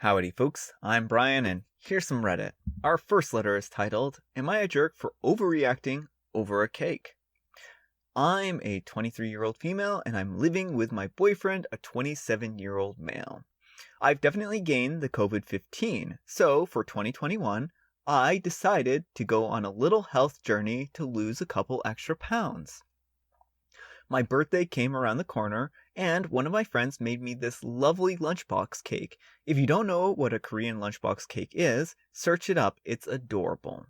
Howdy folks, I'm Brian and here's some Reddit. Our first letter is titled, Am I a jerk for overreacting over a cake? I'm a 23-year-old female and I'm living with my boyfriend, a 27-year-old male. I've definitely gained the COVID-15, so for 2021, I decided to go on a little health journey to lose a couple extra pounds. My birthday came around the corner, and one of my friends made me this lovely lunchbox cake. If you don't know what a Korean lunchbox cake is, search it up. It's adorable.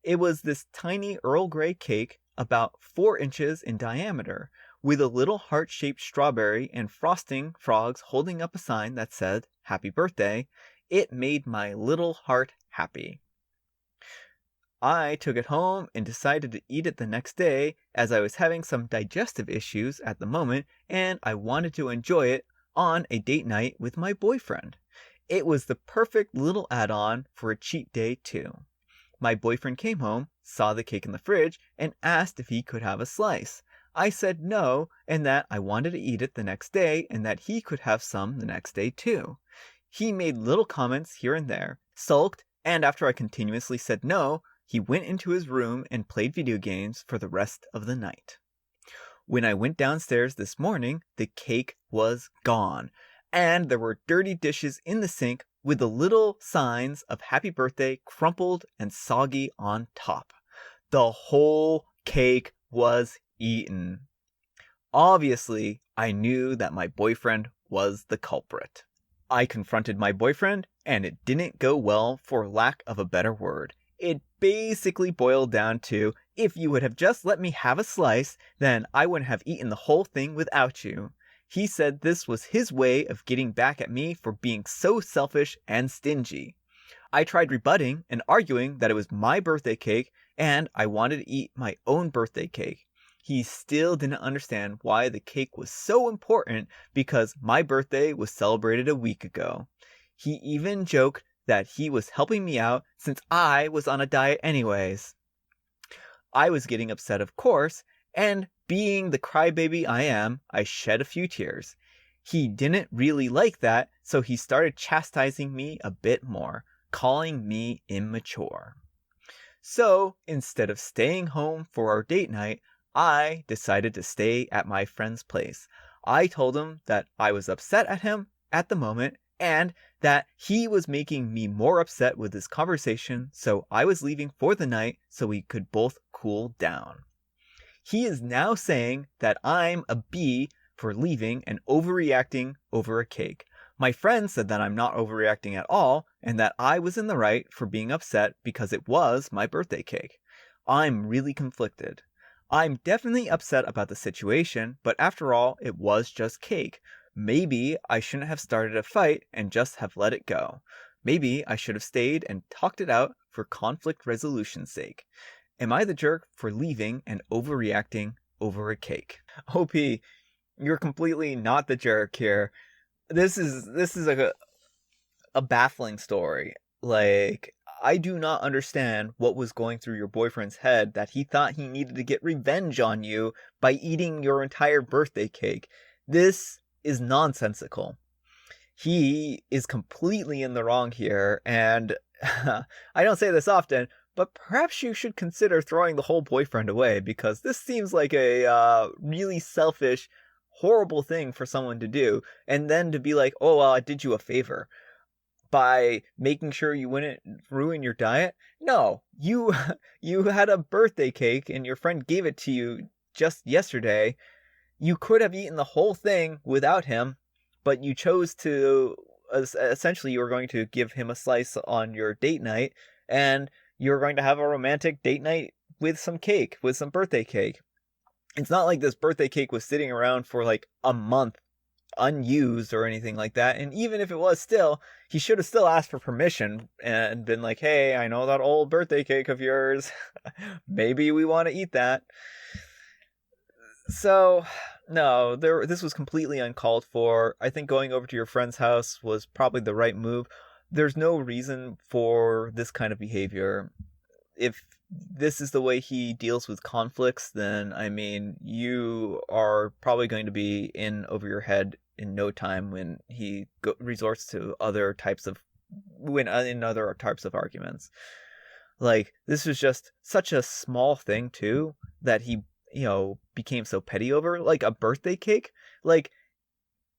It was this tiny Earl Grey cake, about 4 inches in diameter, with a little heart-shaped strawberry and frosting frogs holding up a sign that said, Happy Birthday. It made my little heart happy. I took it home and decided to eat it the next day as I was having some digestive issues at the moment and I wanted to enjoy it on a date night with my boyfriend. It was the perfect little add-on for a cheat day too. My boyfriend came home, saw the cake in the fridge, and asked if he could have a slice. I said no and that I wanted to eat it the next day and that he could have some the next day too. He made little comments here and there, sulked, and after I continuously said no, he went into his room and played video games for the rest of the night. When I went downstairs this morning, the cake was gone, and there were dirty dishes in the sink with the little signs of happy birthday crumpled and soggy on top. The whole cake was eaten. Obviously, I knew that my boyfriend was the culprit. I confronted my boyfriend, and it didn't go well for lack of a better word. It basically boiled down to, if you would have just let me have a slice, then I wouldn't have eaten the whole thing without you. He said this was his way of getting back at me for being so selfish and stingy. I tried rebutting and arguing that it was my birthday cake and I wanted to eat my own birthday cake. He still didn't understand why the cake was so important because my birthday was celebrated a week ago. He even joked that he was helping me out since I was on a diet anyways. I was getting upset, of course, and being the crybaby I am, I shed a few tears. He didn't really like that, so he started chastising me a bit more, calling me immature. So, instead of staying home for our date night, I decided to stay at my friend's place. I told him that I was upset at him at the moment, and that he was making me more upset with this conversation, so I was leaving for the night so we could both cool down. He is now saying that I'm a B for leaving and overreacting over a cake. My friend said that I'm not overreacting at all, and that I was in the right for being upset because it was my birthday cake. I'm really conflicted. I'm definitely upset about the situation, but after all, it was just cake. Maybe I shouldn't have started a fight and just have let it go. Maybe I should have stayed and talked it out for conflict resolution's sake. Am I the jerk for leaving and overreacting over a cake? OP, you're completely not the jerk here. This is a baffling story. Like, I do not understand what was going through your boyfriend's head that he thought he needed to get revenge on you by eating your entire birthday cake. This is nonsensical. He is completely in the wrong here, and I don't say this often, but perhaps you should consider throwing the whole boyfriend away, because this seems like a really selfish, horrible thing for someone to do, and then to be like, oh, well, I did you a favor by making sure you wouldn't ruin your diet. No, you had a birthday cake, and your friend gave it to you just yesterday. You could have eaten the whole thing without him, but you chose to, essentially you were going to give him a slice on your date night, and you're going to have a romantic date night with some cake, with some birthday cake. It's not like this birthday cake was sitting around for like a month unused or anything like that, and even if it was still, he should have still asked for permission and been like, hey, I know that old birthday cake of yours. Maybe we want to eat that. So, no, this was completely uncalled for. I think going over to your friend's house was probably the right move. There's no reason for this kind of behavior. If this is the way he deals with conflicts, then, I mean, you are probably going to be in over your head in no time when he resorts to other types of in other types of arguments. Like, this was just such a small thing too that he, became so petty over, like a birthday cake. Like,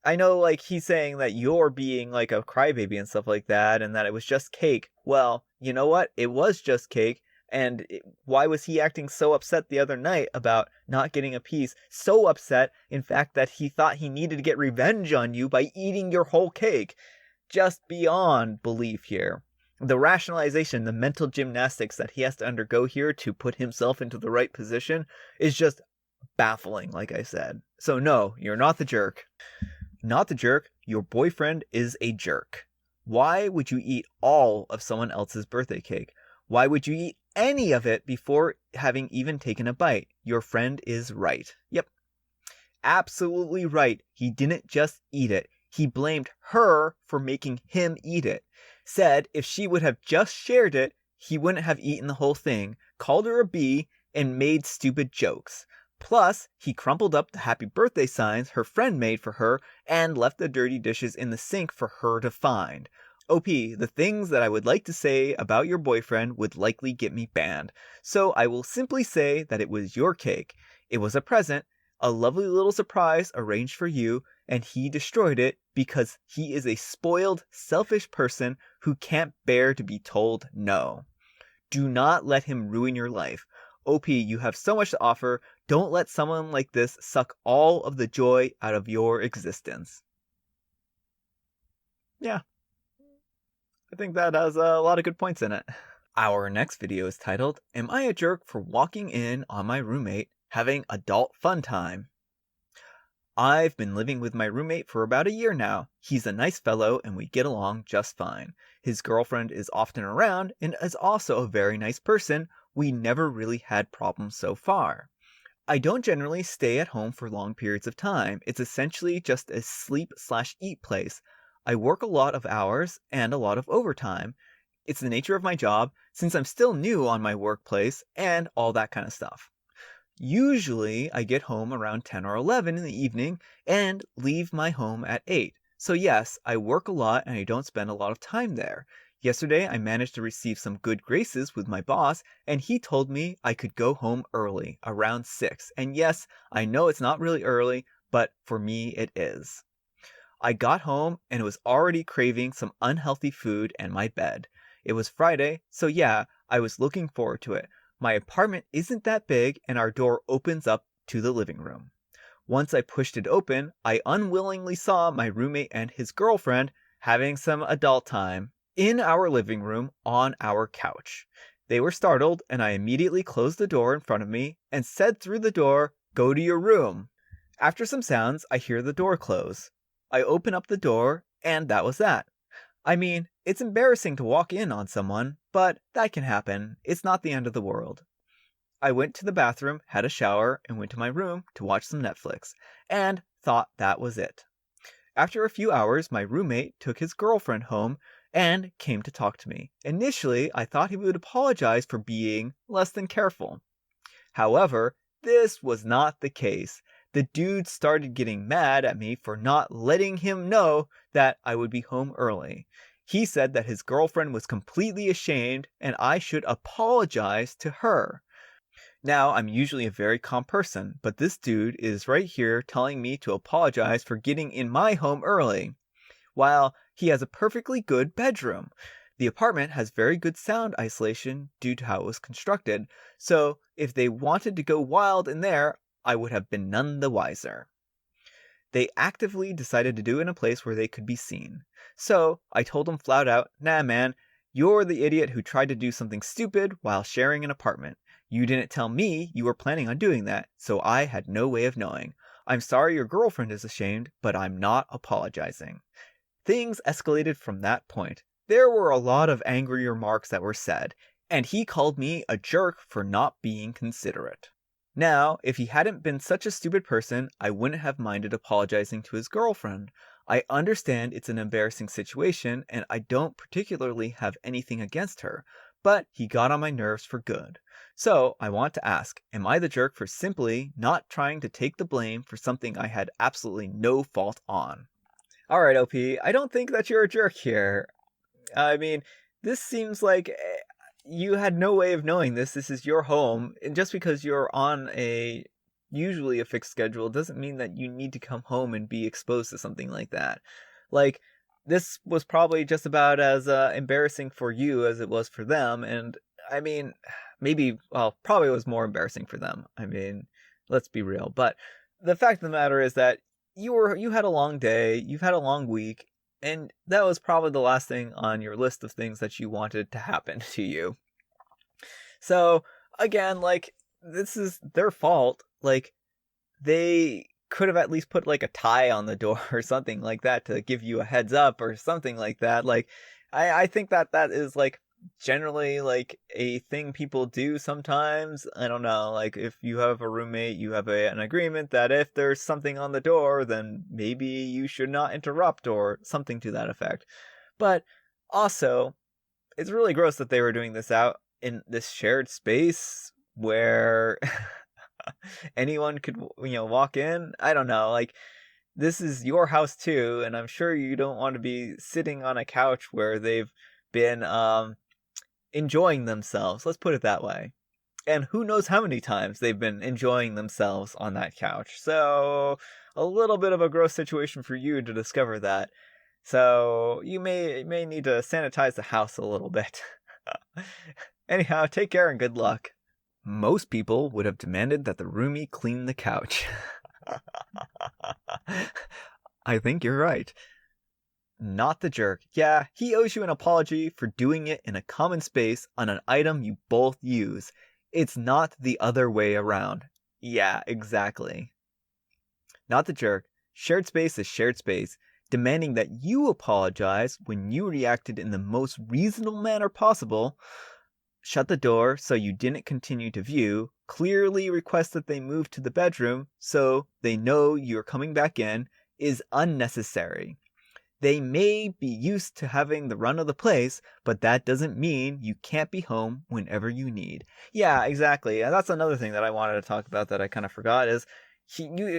I know, like, he's saying that you're being like a crybaby and stuff like that, and that it was just cake. Well, you know what? It was just cake. And why was he acting so upset the other night about not getting a piece? So upset, in fact, that he thought he needed to get revenge on you by eating your whole cake. Just beyond belief here. The rationalization, the mental gymnastics that he has to undergo here to put himself into the right position is just baffling, like I said. So no, you're not the jerk. Not the jerk, your boyfriend is a jerk. Why would you eat all of someone else's birthday cake? Why would you eat any of it before having even taken a bite? Your friend is right. Yep. Absolutely right. He didn't just eat it. He blamed her for making him eat it. Said if she would have just shared it, he wouldn't have eaten the whole thing. Called her a bee and made stupid jokes. Plus, he crumpled up the happy birthday signs her friend made for her and left the dirty dishes in the sink for her to find. OP, the things that I would like to say about your boyfriend would likely get me banned. So I will simply say that it was your cake. It was a present, a lovely little surprise arranged for you, and he destroyed it because he is a spoiled, selfish person who can't bear to be told no. Do not let him ruin your life. OP, you have so much to offer. Don't let someone like this suck all of the joy out of your existence. Yeah. I think that has a lot of good points in it. Our next video is titled, Am I a Jerk for Walking In on My Roommate Having Adult Fun Time? I've been living with my roommate for about a year now. He's a nice fellow and we get along just fine. His girlfriend is often around and is also a very nice person. We never really had problems so far. I don't generally stay at home for long periods of time. It's essentially just a sleep/eat place. I work a lot of hours and a lot of overtime. It's the nature of my job since I'm still new on my workplace and all that kind of stuff. Usually I get home around 10 or 11 in the evening and leave my home at 8. So yes, I work a lot and I don't spend a lot of time there. Yesterday I managed to receive some good graces with my boss and he told me I could go home early, around 6. And yes, I know it's not really early, but for me it is. I got home and was already craving some unhealthy food and my bed. It was Friday, so yeah, I was looking forward to it. My apartment isn't that big and our door opens up to the living room. Once I pushed it open, I unwillingly saw my roommate and his girlfriend having some adult time in our living room on our couch. They were startled and I immediately closed the door in front of me and said through the door, "Go to your room." After some sounds, I hear the door close. I open up the door and that was that. I mean, it's embarrassing to walk in on someone, but that can happen. It's not the end of the world. I went to the bathroom, had a shower, and went to my room to watch some Netflix, and thought that was it. After a few hours, my roommate took his girlfriend home and came to talk to me. Initially, I thought he would apologize for being less than careful. However, this was not the case. The dude started getting mad at me for not letting him know that I would be home early. He said that his girlfriend was completely ashamed and I should apologize to her. Now, I'm usually a very calm person, but this dude is right here telling me to apologize for getting in my home early, while he has a perfectly good bedroom. The apartment has very good sound isolation due to how it was constructed, so if they wanted to go wild in there, I would have been none the wiser. They actively decided to do it in a place where they could be seen. So I told them flat out, "Nah man, you're the idiot who tried to do something stupid while sharing an apartment. You didn't tell me you were planning on doing that, so I had no way of knowing. I'm sorry your girlfriend is ashamed, but I'm not apologizing." Things escalated from that point. There were a lot of angry remarks that were said, and he called me a jerk for not being considerate. Now, if he hadn't been such a stupid person, I wouldn't have minded apologizing to his girlfriend. I understand it's an embarrassing situation, and I don't particularly have anything against her, but he got on my nerves for good. So, I want to ask, am I the jerk for simply not trying to take the blame for something I had absolutely no fault on? Alright, OP, I don't think that you're a jerk here. I mean, this seems like you had no way of knowing this. This is your home, and just because you're on usually a fixed schedule doesn't mean that you need to come home and be exposed to something like that. Like, this was probably just about as embarrassing for you as it was for them, and I mean, probably was more embarrassing for them. I mean, let's be real. But the fact of the matter is that you had a long day, you've had a long week, and that was probably the last thing on your list of things that you wanted to happen to you. So, again, like, this is their fault. Like, they could have at least put, like, a tie on the door or something like that to give you a heads up or something like that. Like, I think that is, like, generally, like, a thing people do sometimes. I don't know, like, if you have a roommate, you have an agreement that if there's something on the door, then maybe you should not interrupt or something to that effect. But also, it's really gross that they were doing this out in this shared space where anyone could, walk in. I don't know, like, this is your house too, and I'm sure you don't want to be sitting on a couch where they've been enjoying themselves. Let's put it that way. And who knows how many times they've been enjoying themselves on that couch. So, a little bit of a gross situation for you to discover that. So, you may need to sanitize the house a little bit. Anyhow, take care and good luck. Most people would have demanded that the roomie clean the couch. I think you're right. Not the jerk. Yeah, he owes you an apology for doing it in a common space on an item you both use. It's not the other way around. Yeah, exactly. Not the jerk. Shared space is shared space, demanding that you apologize when you reacted in the most reasonable manner possible, shut the door so you didn't continue to view, clearly request that they move to the bedroom so they know you're coming back in, is unnecessary. They may be used to having the run of the place, but that doesn't mean you can't be home whenever you need. Yeah, exactly. And that's another thing that I wanted to talk about that I kind of forgot is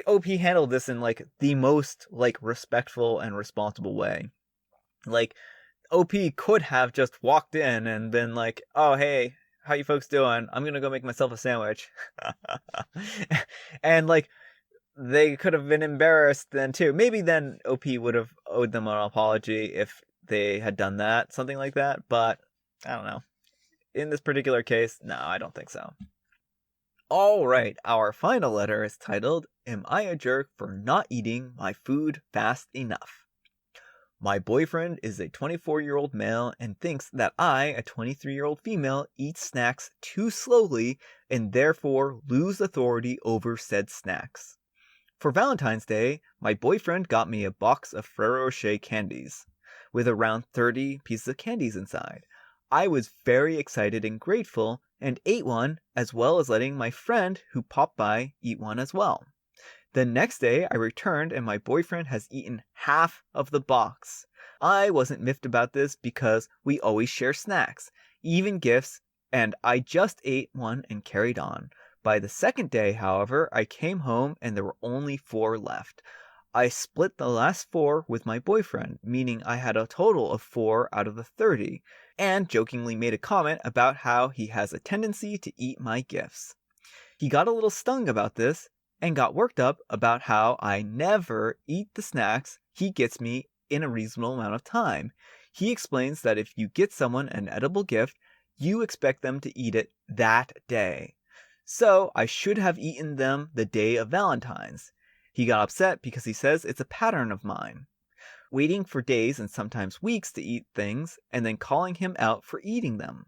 OP handled this in, like, the most, like, respectful and responsible way. Like, OP could have just walked in and been like, oh, hey, how you folks doing? I'm gonna go make myself a sandwich. And, like, they could have been embarrassed then too. Maybe then OP would have owed them an apology if they had done that, something like that. But I don't know. In this particular case, no, I don't think so. All right, our final letter is titled, Am I a Jerk for Not Eating My Food Fast Enough? My boyfriend is a 24-year-old male and thinks that I, a 23-year-old female, eat snacks too slowly and therefore lose authority over said snacks. For Valentine's Day, my boyfriend got me a box of Ferrero Rocher candies, with around 30 pieces of candies inside. I was very excited and grateful, and ate one, as well as letting my friend who popped by eat one as well. The next day, I returned and my boyfriend has eaten half of the box. I wasn't miffed about this because we always share snacks, even gifts, and I just ate one and carried on. By the second day, however, I came home and there were only 4 left. I split the last 4 with my boyfriend, meaning I had a total of 4 out of the 30, and jokingly made a comment about how he has a tendency to eat my gifts. He got a little stung about this, and got worked up about how I never eat the snacks he gets me in a reasonable amount of time. He explains that if you get someone an edible gift, you expect them to eat it that day. So I should have eaten them the day of Valentine's. He got upset because he says it's a pattern of mine. Waiting for days and sometimes weeks to eat things and then calling him out for eating them.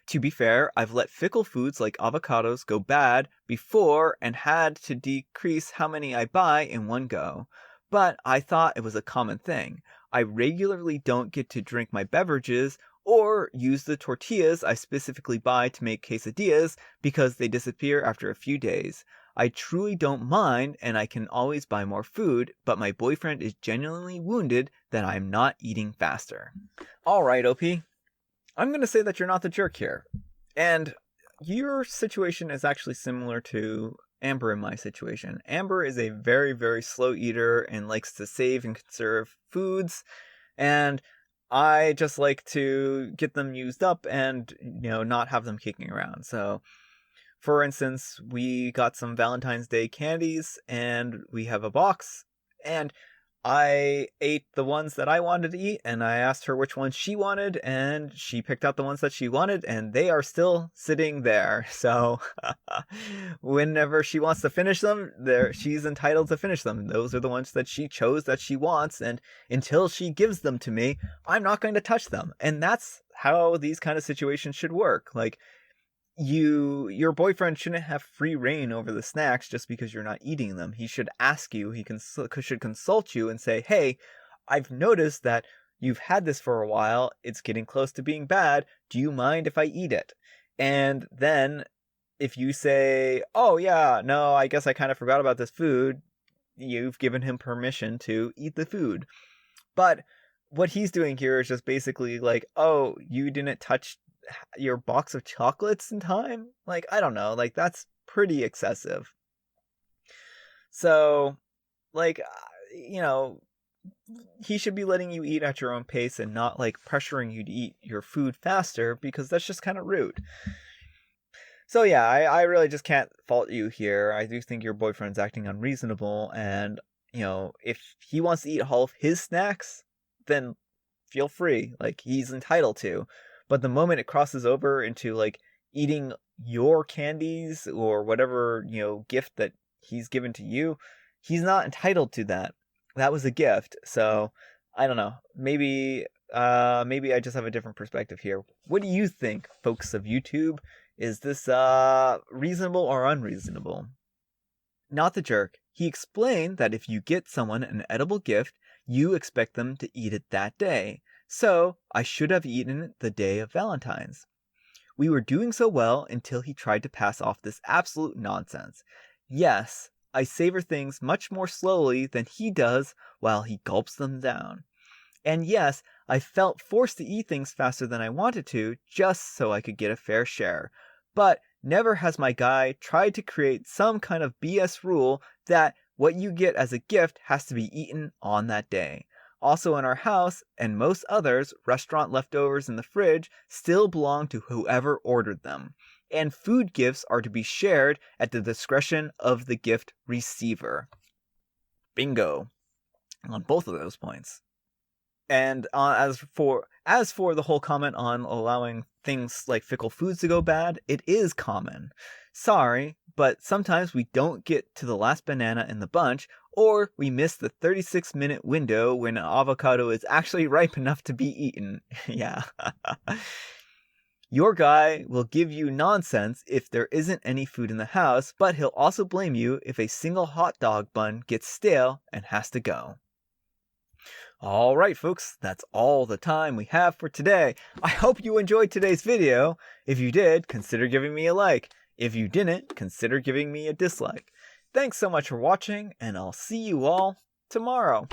To be fair, I've let fickle foods like avocados go bad before and had to decrease how many I buy in one go. But I thought it was a common thing. I regularly don't get to drink my beverages or use the tortillas I specifically buy to make quesadillas because they disappear after a few days. I truly don't mind and I can always buy more food, but my boyfriend is genuinely wounded that I'm not eating faster. Alright, OP. I'm going to say that you're not the jerk here. And your situation is actually similar to Amber in my situation. Amber is a very, very slow eater and likes to save and conserve foods, and I just like to get them used up and, not have them kicking around. So, for instance, we got some Valentine's Day candies, and we have a box, and I ate the ones that I wanted to eat, and I asked her which ones she wanted, and she picked out the ones that she wanted, and they are still sitting there. So whenever she wants to finish them, she's entitled to finish them. Those are the ones that she chose that she wants, and until she gives them to me, I'm not going to touch them. And that's how these kind of situations should work. Like, your boyfriend shouldn't have free reign over the snacks just because you're not eating them. He should ask you, should consult you and say, hey, I've noticed that you've had this for a while, it's getting close to being bad, do you mind if I eat it? And then if you say, oh yeah, no, I guess I kind of forgot about this food, you've given him permission to eat the food. But what he's doing here is just basically like, oh, you didn't touch your box of chocolates in time? Like, I don't know, like, that's pretty excessive. So, like, he should be letting you eat at your own pace and not, like, pressuring you to eat your food faster, because that's just kind of rude. So yeah, I really just can't fault you here. I do think your boyfriend's acting unreasonable, and, if he wants to eat all of his snacks, then feel free. Like, he's entitled to. But the moment it crosses over into, like, eating your candies or whatever, gift that he's given to you, he's not entitled to that. That was a gift. So, I don't know. Maybe I just have a different perspective here. What do you think, folks of YouTube? Is this reasonable or unreasonable? Not the jerk. He explained that if you get someone an edible gift, you expect them to eat it that day. So, I should have eaten it the day of Valentine's. We were doing so well until he tried to pass off this absolute nonsense. Yes, I savor things much more slowly than he does while he gulps them down. And yes, I felt forced to eat things faster than I wanted to, just so I could get a fair share. But never has my guy tried to create some kind of BS rule that what you get as a gift has to be eaten on that day. Also in our house, and most others, restaurant leftovers in the fridge still belong to whoever ordered them. And food gifts are to be shared at the discretion of the gift receiver. Bingo. On both of those points. And as for the whole comment on allowing things like fickle foods to go bad, it is common. Sorry, but sometimes we don't get to the last banana in the bunch, or we miss the 36-minute window when an avocado is actually ripe enough to be eaten. Yeah. Your guy will give you nonsense if there isn't any food in the house, but he'll also blame you if a single hot dog bun gets stale and has to go. Alright folks, that's all the time we have for today. I hope you enjoyed today's video. If you did, consider giving me a like. If you didn't, consider giving me a dislike. Thanks so much for watching, and I'll see you all tomorrow.